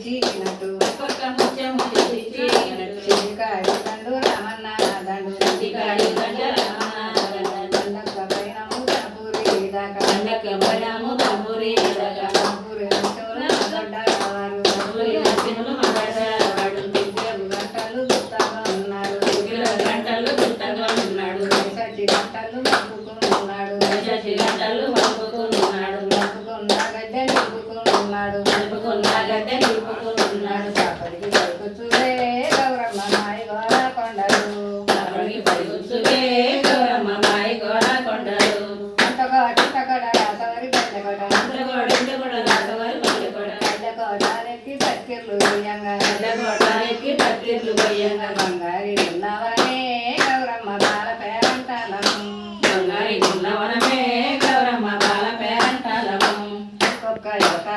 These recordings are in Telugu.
చీకినట్టు ఒక్క ముత్యము చీకినట్టు చిటికాడి దండు రమణ దండు దండక్క పైనము దంపూరి దాకా దంపూరి గంటలు ఉన్నాడు గంటలు మప్పుకున్నాడు గడ్డ నిలుపుకున్నాడు కాపరికి పలుకుచువే గౌరమ్మ మాయి గోర కొండలు అంతకోట రాసవరి గడ్డకోటానికి పత్తిర్లు పోయంగా బంగారి ఉన్నవనే గౌరమ్మ బాల పేరంటాలము ఒక్క యొక్క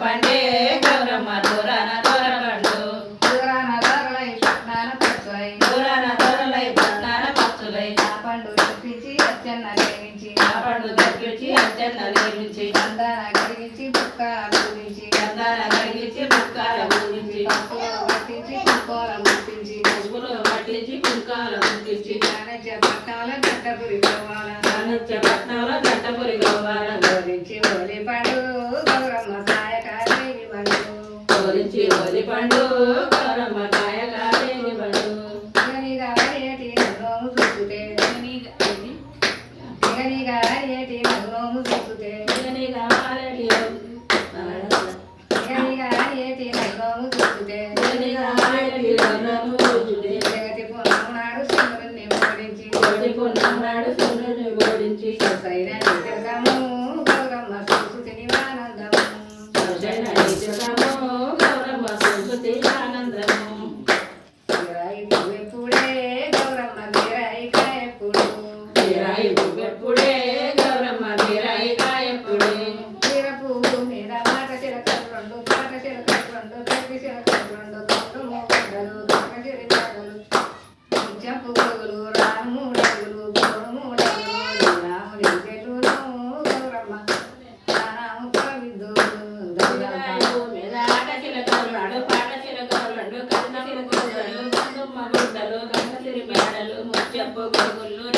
పండే గౌరమ్మ దూరాన దూరబండు దూరాన దూరలై పట్నాన పచ్చులై ఆ పండు తెప్పించి అచ్చన్న లేవించి అందాన కరిగించి బుక్కాల గురించి పప్పులో పట్టించి కుంకాల గుర్తించి పట్నాల గట్టపురి గోవాల గోరించి ఓలి పండు గౌరమ్మ కాయకాదేవి పండు ఇగనిగా ఏటి నోము చూసుతే జగతి పున్నాడు సుందరుని ఓడించి సొసైన నిజము గౌరమ్మ చూసుతిని ఆనందము గిరాయి పువ్వెప్పుడే గౌరమ్మ గిరాయి కాయెప్పుడు చీర పువ్వు మీద మాట చిలకలు రెండు పాట చిలకలు రెండు పెట్టి చిలకలు రెండు కొండు మూగలు కక్క చిరికాడలు ముత్యపు పువ్వులు రాము డగులు గోడు మూడగులు నీలాము నించెలు గౌరమ్మ నానాము కవిద్దులు ముత్యపు గొడుగులు